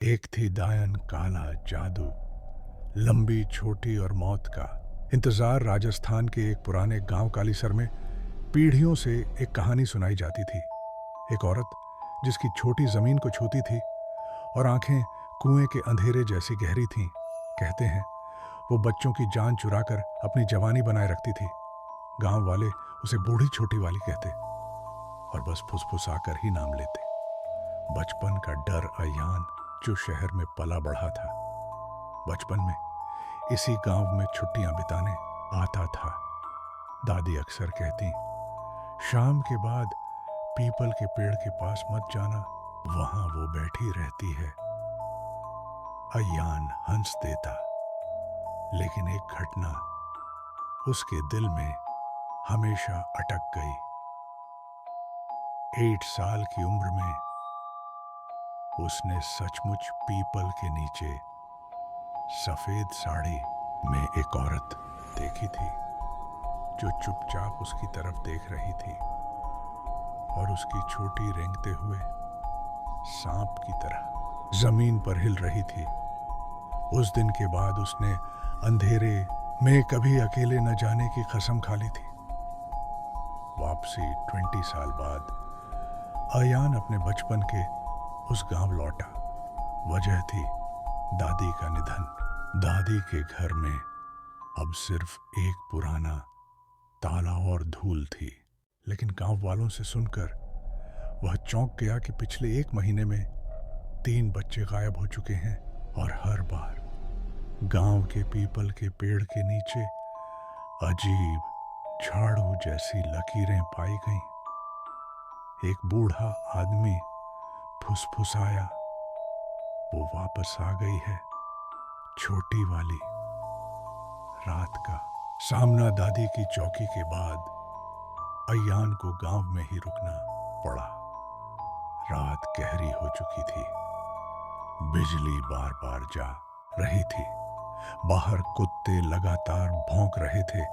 एक थी दायन काला जादू, लंबी छोटी और मौत का इंतजार। राजस्थान के एक पुराने गांव कालीसर में पीढ़ियों से एक कहानी सुनाई जाती थी। एक औरत जिसकी छोटी जमीन को छूती थी और आंखें कुएं के अंधेरे जैसी गहरी थीं। कहते हैं वो बच्चों की जान चुराकर अपनी जवानी बनाए रखती थी। गांव वाले उसे बूढ़ी छोटी वाली कहते और बस फुसफुसाकर ही नाम लेते। बचपन का डर अयान, जो शहर में पला बढ़ा था, बचपन में इसी गांव में छुट्टियां बिताने आता था। दादी अक्सर कहती, शाम के बाद पीपल के पेड़ के पास मत जाना, वहां वो बैठी रहती है। अयान हंस देता, लेकिन एक घटना उसके दिल में हमेशा अटक गई। 8 साल की उम्र में उसने सचमुच पीपल के नीचे सफेद साड़ी में एक औरत देखी थी, जो चुपचाप उसकी तरफ देख रही थी और उसकी छोटी रेंगते हुए सांप की तरह जमीन पर हिल रही थी। उस दिन के बाद उसने अंधेरे में कभी अकेले न जाने की कसम खा ली थी। वापसी 20 साल बाद अयान अपने बचपन के उस गांव लौटा। वजह थी दादी का निधन। दादी के घर में अब सिर्फ एक पुराना ताला और धूल थी। लेकिन गांव वालों से सुनकर वह चौंक गया कि पिछले 1 महीने में 3 बच्चे गायब हो चुके हैं। और हर बार गांव के पीपल के पेड़ के नीचे अजीब झाड़ू जैसी लकीरें पाई गईं। एक बूढ़ा आदमी फुसफुसाया, वो वापस आ गई है, छोटी वाली। रात का सामना दादी की चौकी के बाद अयान को गांव में ही रुकना पड़ा। रात गहरी हो चुकी थी, बिजली बार बार जा रही थी, बाहर कुत्ते लगातार भौंक रहे थे,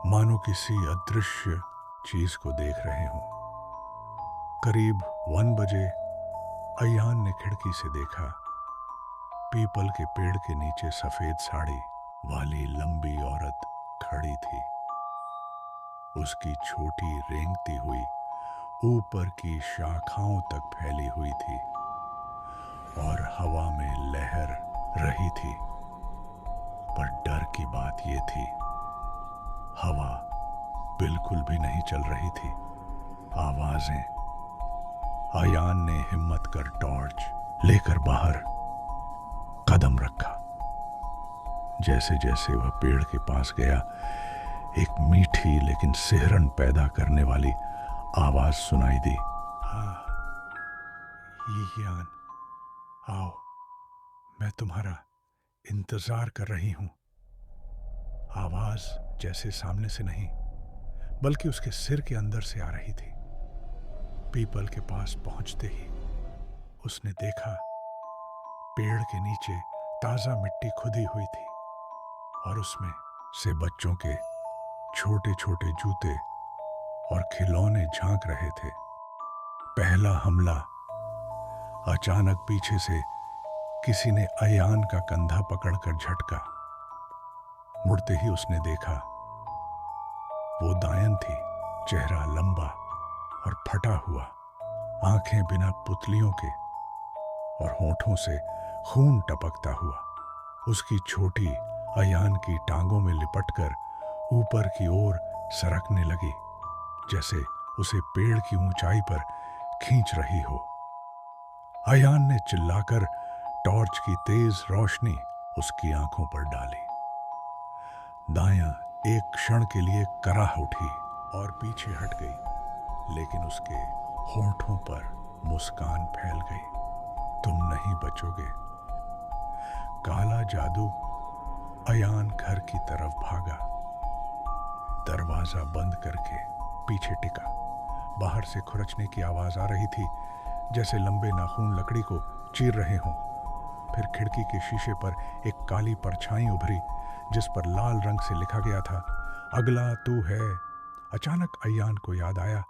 मानो किसी अदृश्य चीज को देख रहे हों। करीब 1 बजे अयान ने खिड़की से देखा, पीपल के पेड़ के नीचे सफेद साड़ी वाली लंबी औरत खड़ी थी। उसकी छोटी रेंगती हुई ऊपर की शाखाओं तक फैली हुई थी और हवा में लहर रही थी। पर डर की बात यह थी, हवा बिल्कुल भी नहीं चल रही थी। आवाजें। अयान ने हिम्मत कर टॉर्च लेकर बाहर कदम रखा। जैसे जैसे वह पेड़ के पास गया, एक मीठी लेकिन सिहरन पैदा करने वाली आवाज सुनाई दी। हाँ, यान, आओ, मैं तुम्हारा इंतजार कर रही हूं। आवाज जैसे सामने से नहीं, बल्कि उसके सिर के अंदर से आ रही थी। पीपल के पास पहुंचते ही उसने देखा, पेड़ के नीचे ताजा मिट्टी खुदी हुई थी और उसमें से बच्चों के छोटे छोटे जूते और खिलौने झांक रहे थे। पहला हमला। अचानक पीछे से किसी ने अयान का कंधा पकड़कर झटका। मुड़ते ही उसने देखा, वो दायन थी, चेहरा लंबा और फटा हुआ, आंखें बिना पुतलियों के और होठों से खून टपकता हुआ। उसकी छोटी अयान की टांगों में लिपटकर ऊपर की ओर सरकने लगी, जैसे उसे पेड़ की ऊंचाई पर खींच रही हो। अयान ने चिल्लाकर टॉर्च की तेज रोशनी उसकी आंखों पर डाली। दायां एक क्षण के लिए कराह उठी और पीछे हट गई, लेकिन उसके होठों पर मुस्कान फैल गई। तुम नहीं बचोगे। काला जादू। अयान घर की तरफ भागा, दरवाजा बंद करके पीछे टिका। बाहर से खुरचने की आवाज आ रही थी, जैसे लंबे नाखून लकड़ी को चीर रहे हों। फिर खिड़की के शीशे पर एक काली परछाई उभरी, जिस पर लाल रंग से लिखा गया था, अगला तू है। अचानक अयान को याद आया,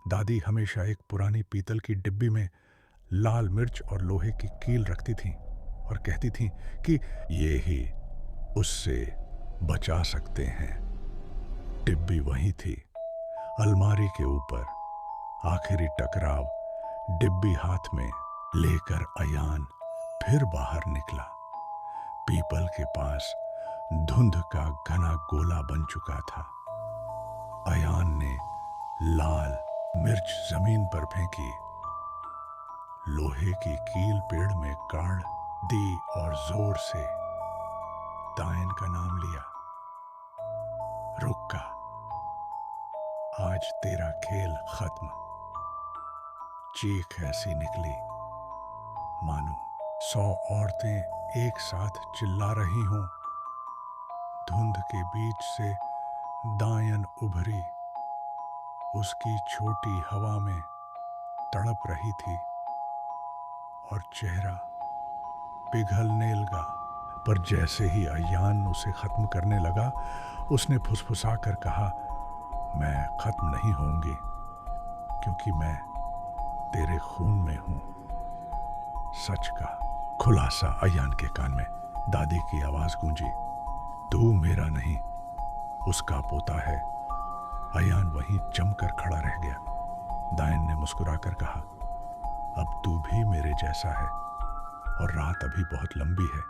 दादी हमेशा एक पुरानी पीतल की डिब्बी में लाल मिर्च और लोहे की कील रखती थी। और कहती थीं कि ये ही उससे बचा सकते हैं। डिब्बी वहीं थी, अलमारी के ऊपर। आखिरी टकराव। डिब्बी हाथ में लेकर अयान फिर बाहर निकला। पीपल के पास धुंध का घना गोला बन चुका था। अयान ने लाल मिर्च जमीन पर फेंकी, लोहे की कील पेड़ में गाड़ दी और जोर से दायन का नाम लिया। रुक का, आज तेरा खेल खत्म। चीख ऐसी निकली मानो 100 औरतें एक साथ चिल्ला रही हों। धुंध के बीच से दायन उभरी, उसकी छोटी हवा में तड़प रही थी और चेहरा पिघलने लगा। पर जैसे ही अयान उसे खत्म करने लगा, उसने फुसफुसा कर कहा, मैं खत्म नहीं होंगी, क्योंकि मैं तेरे खून में हूं। सच का खुलासा अयान के कान में दादी की आवाज गूंजी। तू मेरा नहीं, उसका पोता है। अयान वहीं जमकर खड़ा रह गया। दायन ने मुस्कुराकर कहा, अब तू भी मेरे जैसा है और रात अभी बहुत लंबी है।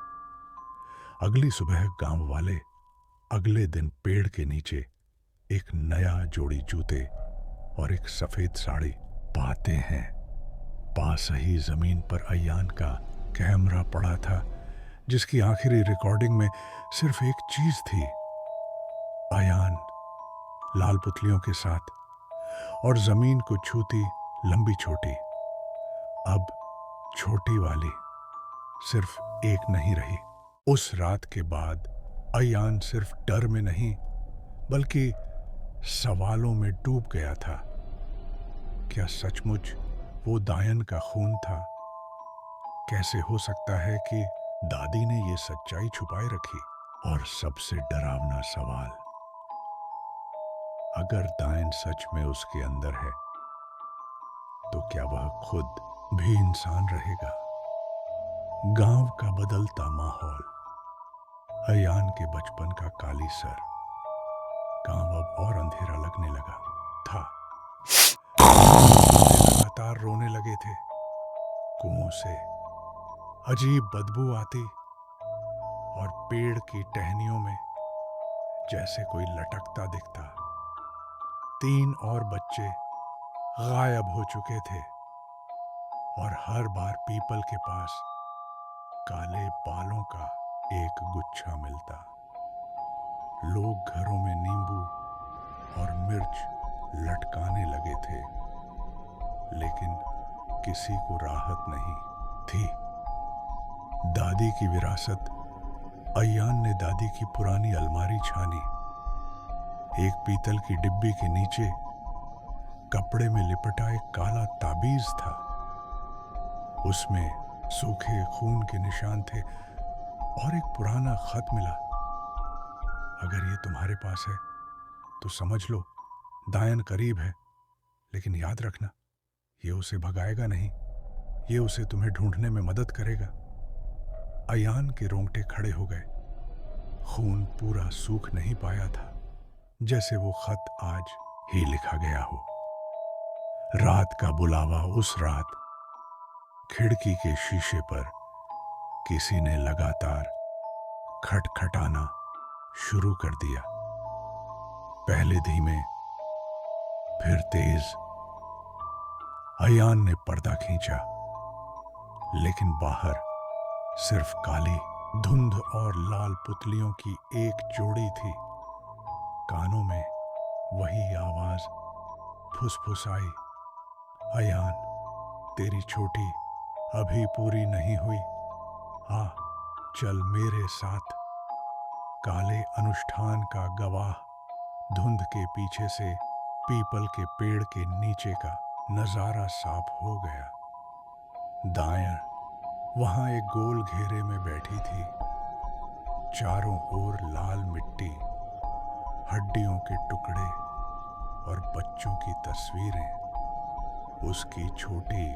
अगली सुबह गांव वाले अगले दिन पेड़ के नीचे एक नया जोड़ी जूते और एक सफेद साड़ी पाते हैं। पास ही जमीन पर अयान का कैमरा पड़ा था, जिसकी आखिरी रिकॉर्डिंग में सिर्फ एक चीज थी, अयान लाल पुतलियों के साथ और जमीन को छूती लंबी छोटी। अब छोटी वाली सिर्फ एक नहीं रही। उस रात के बाद अयान सिर्फ डर में नहीं बल्कि सवालों में डूब गया था। क्या सचमुच वो दायन का खून था? कैसे हो सकता है कि दादी ने ये सच्चाई छुपाए रखी? और सबसे डरावना सवाल, अगर दायन सच में उसके अंदर है तो क्या वह खुद भी इंसान रहेगा? गांव का बदलता माहौल, अयान के बचपन का काली सर। गांव अब और अंधेरा लगने लगा था। लगातार रोने लगे थे। कुओं से अजीब बदबू आती और पेड़ की टहनियों में जैसे कोई लटकता दिखता। 3 और बच्चे गायब हो चुके थे और हर बार पीपल के पास काले बालों का एक गुच्छा मिलता। लोग घरों में नींबू और मिर्च लटकाने लगे थे, लेकिन किसी को राहत नहीं थी। दादी की विरासत। अयान ने दादी की पुरानी अलमारी छानी। एक पीतल की डिब्बी के नीचे कपड़े में लिपटा एक काला ताबीज था। उसमें सूखे खून के निशान थे और एक पुराना खत मिला। अगर ये तुम्हारे पास है तो समझ लो दायन करीब है, लेकिन याद रखना, ये उसे भगाएगा नहीं, ये उसे तुम्हें ढूंढने में मदद करेगा। अयान के रोंगटे खड़े हो गए। खून पूरा सूख नहीं पाया था, जैसे वो खत आज ही लिखा गया हो। रात का बुलावा। उस रात खिड़की के शीशे पर किसी ने लगातार खटखटाना शुरू कर दिया। पहले धीमे, फिर तेज। अयान ने पर्दा खींचा, लेकिन बाहर सिर्फ काली धुंध और लाल पुतलियों की एक जोड़ी थी। कानों में वही आवाज फुसफुसाई, अयान, तेरी छोटी अभी पूरी नहीं हुई। आ, चल मेरे साथ। काले अनुष्ठान का गवाह धुंध के पीछे से पीपल के पेड़ के नीचे का नजारा साफ हो गया। दायन वहां एक गोल घेरे में बैठी थी। चारों ओर लाल मिट्टी, हड्डियों के टुकड़े और बच्चों की तस्वीरें। उसकी छोटी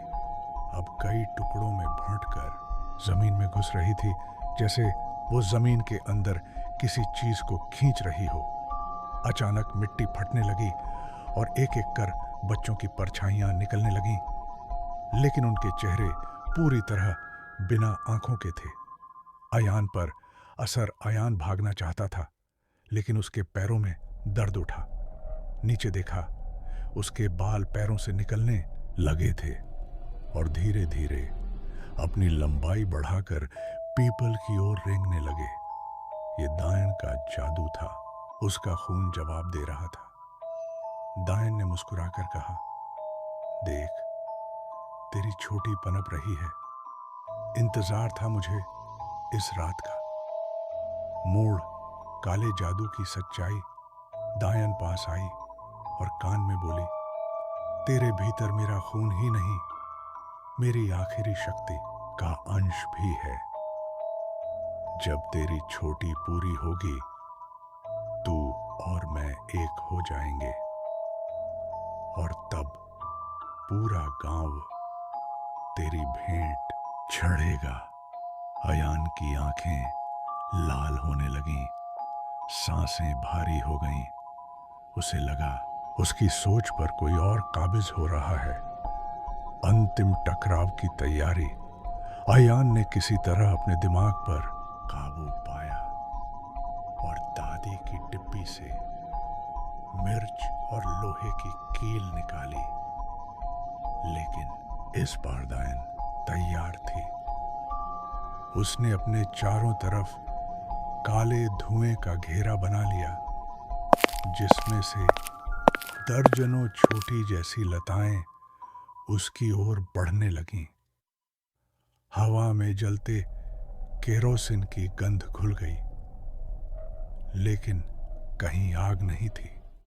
अब कई टुकड़ों में बांटकर जमीन में घुस रही थी, जैसे वो जमीन के अंदर किसी चीज को खींच रही हो। अचानक मिट्टी फटने लगी और एक एक कर बच्चों की परछाइयां निकलने लगीं, लेकिन उनके चेहरे पूरी तरह बिना आंखों के थे। अयान पर असर। अयान भागना चाहता था, लेकिन उसके पैरों में दर्द उठा। नीचे देखा, उसके बाल पैरों से निकलने लगे थे और धीरे धीरे अपनी लंबाई बढ़ाकर पीपल की ओर रेंगने लगे। ये दायन का जादू था। उसका खून जवाब दे रहा था। दायन ने मुस्कुराकर कहा, देख, तेरी छोटी पनप रही है। इंतजार था मुझे इस रात का। मोड़ काले जादू की सच्चाई दायन पास आई और कान में बोली, तेरे भीतर मेरा खून ही नहीं, मेरी आखिरी शक्ति का अंश भी है। जब तेरी छोटी पूरी होगी, तू और मैं एक हो जाएंगे, और तब पूरा गांव तेरी भेंट चढ़ेगा। अयान की आंखें लाल होने लगीं, सांसें भारी हो गईं। उसे लगा उसकी सोच पर कोई और काबिज हो रहा है। अंतिम टकराव की तैयारी। अयान ने किसी तरह अपने दिमाग पर काबू पाया और दादी की डिब्बी से मिर्च और लोहे की कील निकाली। लेकिन इस बार दायन तैयार थी। उसने अपने चारों तरफ काले धुएं का घेरा बना लिया, जिसमें से दर्जनों छोटी जैसी लताएं उसकी ओर बढ़ने लगीं। हवा में जलते केरोसिन की गंध घुल गई, लेकिन कहीं आग नहीं थी।